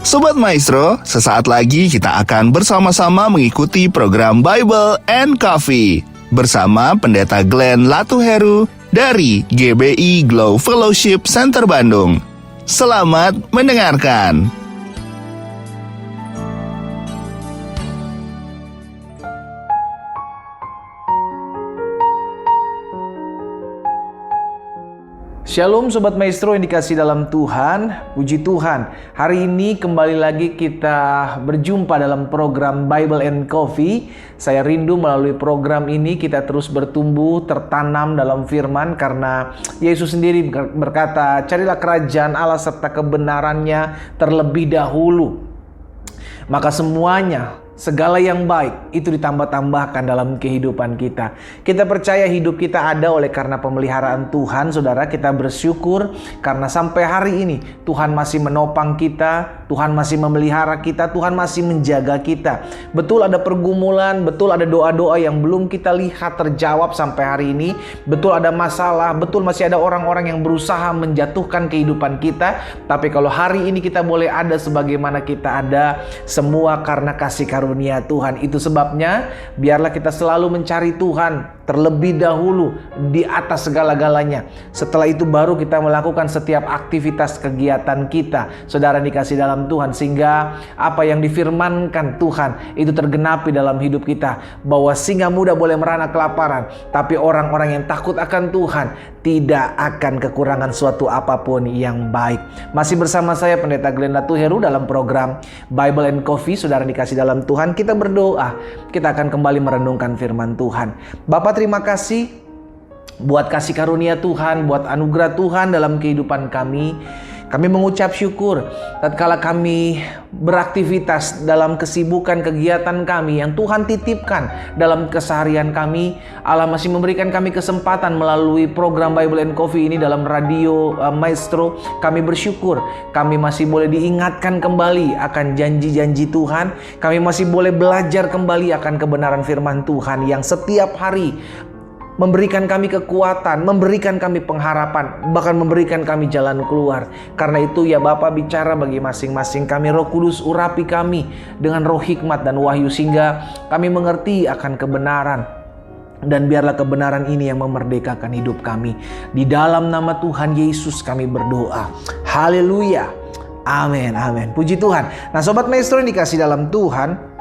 Sobat Maestro, sesaat lagi kita akan bersama-sama mengikuti program Bible and Coffee bersama Pendeta Glenn Latuheru dari GBI Glow Fellowship Center Bandung. Selamat mendengarkan. Shalom Sobat Maestro yang dikasih dalam Tuhan, puji Tuhan. Hari ini kembali lagi kita berjumpa dalam program Bible and Coffee. Saya rindu melalui program ini kita terus bertumbuh, tertanam dalam firman. Karena Yesus sendiri berkata, carilah kerajaan Allah serta kebenarannya terlebih dahulu. Maka semuanya, segala yang baik itu ditambah-tambahkan dalam kehidupan kita. Kita percaya hidup kita ada oleh karena pemeliharaan Tuhan, saudara. Kita bersyukur karena sampai hari ini Tuhan masih menopang kita, Tuhan masih memelihara kita, Tuhan masih menjaga kita. Betul ada pergumulan, betul ada doa-doa yang belum kita lihat terjawab sampai hari ini. Betul ada masalah, betul masih ada orang-orang yang berusaha menjatuhkan kehidupan kita. Tapi kalau hari ini kita boleh ada sebagaimana kita ada, semua karena kasih karunia Tuhan. Itu sebabnya biarlah kita selalu mencari Tuhan terlebih dahulu di atas segala-galanya. Setelah itu baru kita melakukan setiap aktivitas kegiatan kita, saudara dikasih dalam Tuhan, sehingga apa yang difirmankan Tuhan itu tergenapi dalam hidup kita, bahwa singa muda boleh merana kelaparan, tapi orang-orang yang takut akan Tuhan tidak akan kekurangan suatu apapun yang baik. Masih bersama saya Pendeta Glenn Latuheru dalam program Bible and Coffee. Saudara dikasih dalam Tuhan, kita berdoa, kita akan kembali merenungkan firman Tuhan. Bapak, terima kasih buat kasih karunia Tuhan, buat anugerah Tuhan dalam kehidupan kami. Kami mengucap syukur tatkala kami beraktivitas dalam kesibukan kegiatan kami yang Tuhan titipkan dalam keseharian kami. Allah masih memberikan kami kesempatan melalui program Bible and Coffee ini dalam radio Maestro. Kami bersyukur kami masih boleh diingatkan kembali akan janji-janji Tuhan. Kami masih boleh belajar kembali akan kebenaran firman Tuhan yang setiap hari memberikan kami kekuatan, memberikan kami pengharapan, bahkan memberikan kami jalan keluar. Karena itu ya Bapa, bicara bagi masing-masing kami. Roh Kudus urapi kami dengan roh hikmat dan wahyu, sehingga kami mengerti akan kebenaran. Dan biarlah kebenaran ini yang memerdekakan hidup kami. Di dalam nama Tuhan Yesus kami berdoa. Haleluya. Amin, amin. Puji Tuhan. Nah Sobat Maestro yang dikasih dalam Tuhan,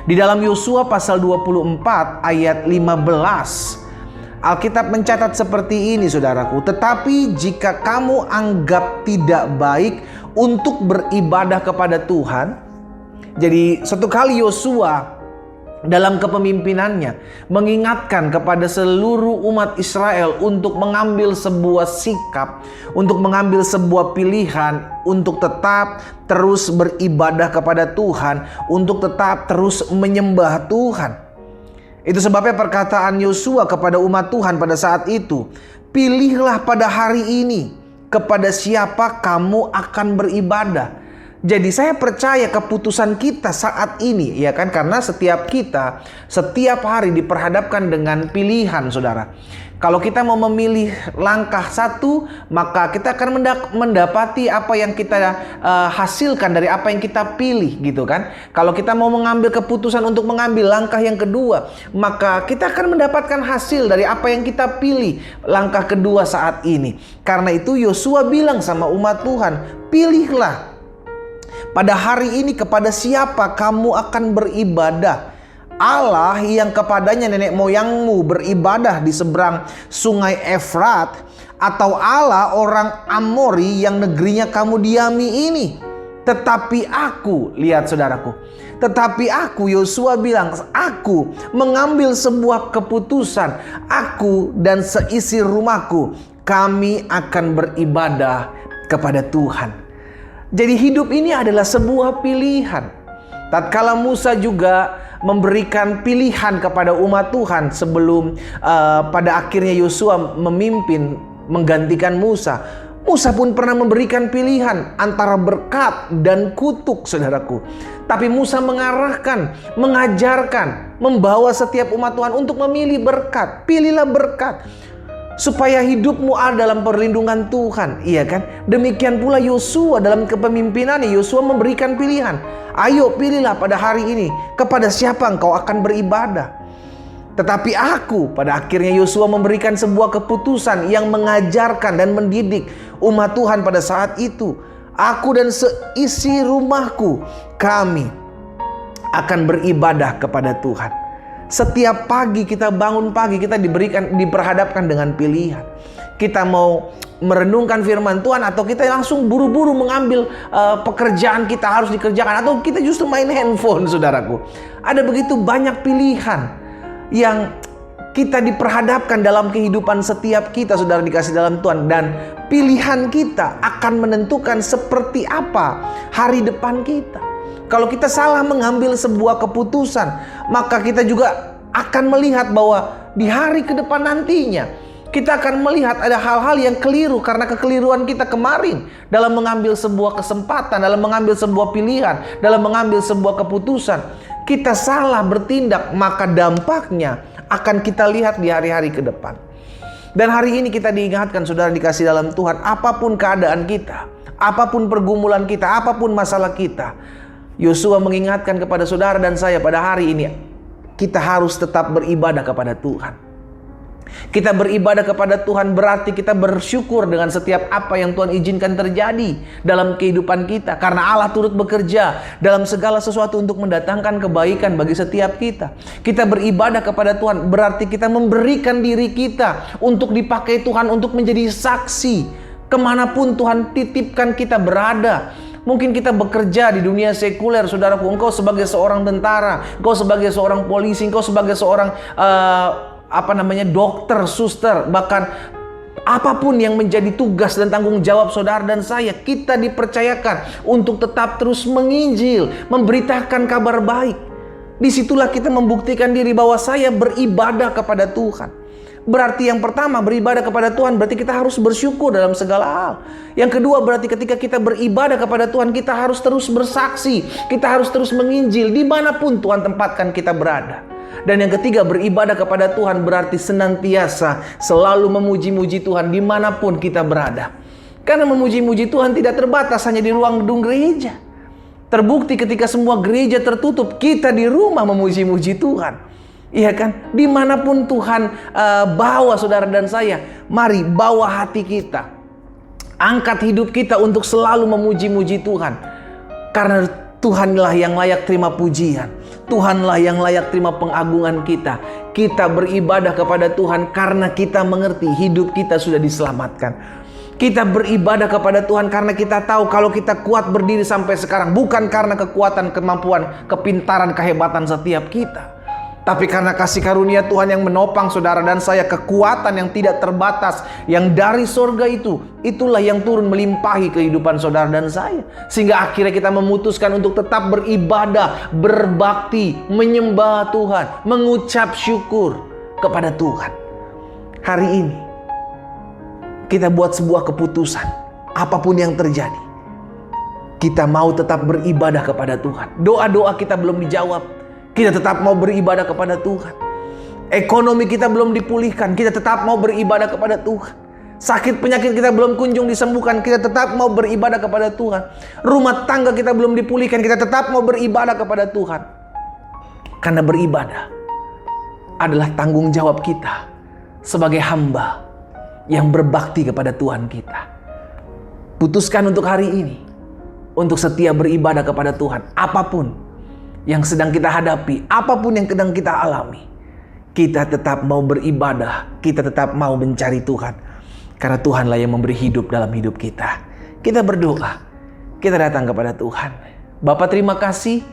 di dalam Yosua pasal 24 ayat 15, Alkitab mencatat seperti ini saudaraku. Tetapi jika kamu anggap tidak baik untuk beribadah kepada Tuhan. Jadi satu kali Yosua dalam kepemimpinannya mengingatkan kepada seluruh umat Israel untuk mengambil sebuah sikap, untuk mengambil sebuah pilihan, untuk tetap terus beribadah kepada Tuhan, untuk tetap terus menyembah Tuhan. Itu sebabnya perkataan Yosua kepada umat Tuhan pada saat itu, pilihlah pada hari ini kepada siapa kamu akan beribadah. Jadi saya percaya keputusan kita saat ini, ya kan, karena setiap kita setiap hari diperhadapkan dengan pilihan, saudara. Kalau kita mau memilih langkah satu, maka kita akan mendapati apa yang kita hasilkan dari apa yang kita pilih, gitu kan. Kalau kita mau mengambil keputusan untuk mengambil langkah yang kedua, maka kita akan mendapatkan hasil dari apa yang kita pilih langkah kedua saat ini. Karena itu Yosua bilang sama umat Tuhan, pilihlah pada hari ini kepada siapa kamu akan beribadah. Allah yang kepadanya nenek moyangmu beribadah di seberang sungai Efrat, atau Allah orang Amori yang negerinya kamu diami ini. Tetapi aku, lihat saudaraku, tetapi aku, Yosua bilang, aku mengambil sebuah keputusan. Aku dan seisi rumahku, kami akan beribadah kepada Tuhan. Jadi hidup ini adalah sebuah pilihan. Tatkala Musa juga memberikan pilihan kepada umat Tuhan sebelum pada akhirnya Yosua memimpin menggantikan Musa. Musa pun pernah memberikan pilihan antara berkat dan kutuk, saudaraku. Tapi Musa mengarahkan, mengajarkan, membawa setiap umat Tuhan untuk memilih berkat. Pilihlah berkat. supaya hidupmu ada dalam perlindungan Tuhan, iya kan? Demikian pula Yosua dalam kepemimpinannya. Yosua memberikan pilihan, ayo pilihlah pada hari ini kepada siapa engkau akan beribadah. Tetapi pada akhirnya Yosua memberikan sebuah keputusan yang mengajarkan dan mendidik umat Tuhan pada saat itu. Aku dan seisi rumahku, kami akan beribadah kepada Tuhan. Setiap pagi kita bangun pagi, kita diperhadapkan dengan pilihan. Kita mau merenungkan firman Tuhan, atau kita langsung buru-buru mengambil pekerjaan kita harus dikerjakan, atau kita justru main handphone, saudaraku. Ada begitu banyak pilihan yang kita diperhadapkan dalam kehidupan setiap kita, saudara dikasih dalam Tuhan. Dan pilihan kita akan menentukan seperti apa hari depan kita. Kalau kita salah mengambil sebuah keputusan, maka kita juga akan melihat bahwa di hari ke depan nantinya kita akan melihat ada hal-hal yang keliru karena kekeliruan kita kemarin dalam mengambil sebuah kesempatan, dalam mengambil sebuah pilihan, dalam mengambil sebuah keputusan. Kita salah bertindak, maka dampaknya akan kita lihat di hari-hari ke depan. Dan hari ini kita diingatkan, saudara dikasih dalam Tuhan, apapun keadaan kita, apapun pergumulan kita, apapun masalah kita, Yosua mengingatkan kepada saudara dan saya pada hari ini, kita harus tetap beribadah kepada Tuhan. Kita beribadah kepada Tuhan berarti kita bersyukur dengan setiap apa yang Tuhan izinkan terjadi dalam kehidupan kita. Karena Allah turut bekerja dalam segala sesuatu untuk mendatangkan kebaikan bagi setiap kita. Kita beribadah kepada Tuhan berarti kita memberikan diri kita untuk dipakai Tuhan untuk menjadi saksi kemanapun Tuhan titipkan kita berada. Mungkin kita bekerja di dunia sekuler, saudaraku. Engkau sebagai seorang tentara, engkau sebagai seorang polisi, engkau sebagai seorang dokter, suster, bahkan apapun yang menjadi tugas dan tanggung jawab saudara dan saya, kita dipercayakan untuk tetap terus menginjil, memberitakan kabar baik. Disitulah kita membuktikan diri bahwa saya beribadah kepada Tuhan. Berarti yang pertama, beribadah kepada Tuhan berarti kita harus bersyukur dalam segala hal. Yang kedua, berarti ketika kita beribadah kepada Tuhan, kita harus terus bersaksi, kita harus terus menginjil dimanapun Tuhan tempatkan kita berada. Dan yang ketiga, beribadah kepada Tuhan berarti senantiasa selalu memuji-muji Tuhan dimanapun kita berada. Karena memuji-muji Tuhan tidak terbatas hanya di ruang gedung gereja. Terbukti ketika semua gereja tertutup, kita di rumah memuji-muji Tuhan. Iya kan? Dimanapun Tuhan bawa saudara dan saya, mari bawa hati kita, angkat hidup kita untuk selalu memuji-muji Tuhan. Karena Tuhanlah yang layak terima pujian, Tuhanlah yang layak terima pengagungan kita. Kita beribadah kepada Tuhan karena kita mengerti hidup kita sudah diselamatkan. Kita beribadah kepada Tuhan karena kita tahu kalau kita kuat berdiri sampai sekarang bukan karena kekuatan, kemampuan, kepintaran, kehebatan setiap kita, tapi karena kasih karunia Tuhan yang menopang saudara dan saya, kekuatan yang tidak terbatas yang dari sorga itulah yang turun melimpahi kehidupan saudara dan saya. Sehingga akhirnya kita memutuskan untuk tetap beribadah, berbakti, menyembah Tuhan, mengucap syukur kepada Tuhan. Hari ini kita buat sebuah keputusan, apapun yang terjadi, kita mau tetap beribadah kepada Tuhan. Doa-doa kita belum dijawab, kita tetap mau beribadah kepada Tuhan. Ekonomi kita belum dipulihkan, kita tetap mau beribadah kepada Tuhan. Sakit penyakit kita belum kunjung disembuhkan, kita tetap mau beribadah kepada Tuhan. Rumah tangga kita belum dipulihkan, kita tetap mau beribadah kepada Tuhan. Karena beribadah adalah tanggung jawab kita sebagai hamba yang berbakti kepada Tuhan kita. Putuskan untuk hari ini untuk setia beribadah kepada Tuhan. Apapun yang sedang kita hadapi, apapun yang sedang kita alami, kita tetap mau beribadah, kita tetap mau mencari Tuhan. Karena Tuhanlah yang memberi hidup dalam hidup kita. Kita berdoa, kita datang kepada Tuhan. Bapa, terima kasih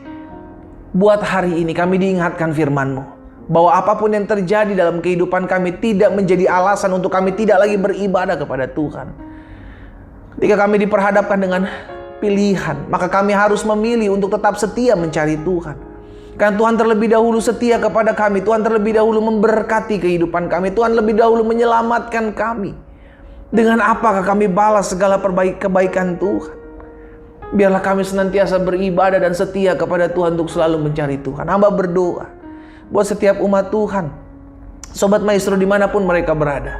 buat hari ini kami diingatkan firman-Mu, bahwa apapun yang terjadi dalam kehidupan kami tidak menjadi alasan untuk kami tidak lagi beribadah kepada Tuhan. Ketika kami diperhadapkan dengan pilihan, maka kami harus memilih untuk tetap setia mencari Tuhan. Karena Tuhan terlebih dahulu setia kepada kami. Tuhan terlebih dahulu memberkati kehidupan kami. Tuhan lebih dahulu menyelamatkan kami. Dengan apakah kami balas segala kebaikan Tuhan? Biarlah kami senantiasa beribadah dan setia kepada Tuhan untuk selalu mencari Tuhan. Hamba berdoa buat setiap umat Tuhan, Sobat Maestro dimanapun mereka berada,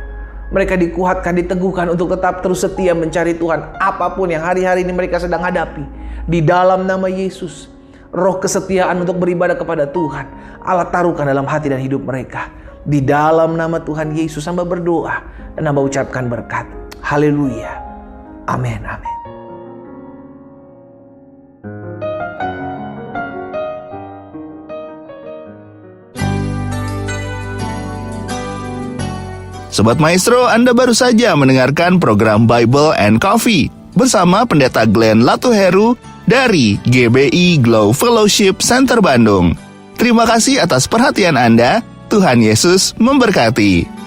Mereka dikuatkan, diteguhkan untuk tetap terus setia mencari Tuhan. Apapun yang hari-hari ini mereka sedang hadapi. Di dalam nama Yesus, roh kesetiaan untuk beribadah kepada Tuhan, Allah taruhkan dalam hati dan hidup mereka. Di dalam nama Tuhan Yesus, hamba berdoa dan hamba ucapkan berkat. Haleluya. Amin, amin. Sobat Maestro, Anda baru saja mendengarkan program Bible and Coffee bersama Pendeta Glenn Latuheru dari GBI Glow Fellowship Center Bandung. Terima kasih atas perhatian Anda. Tuhan Yesus memberkati.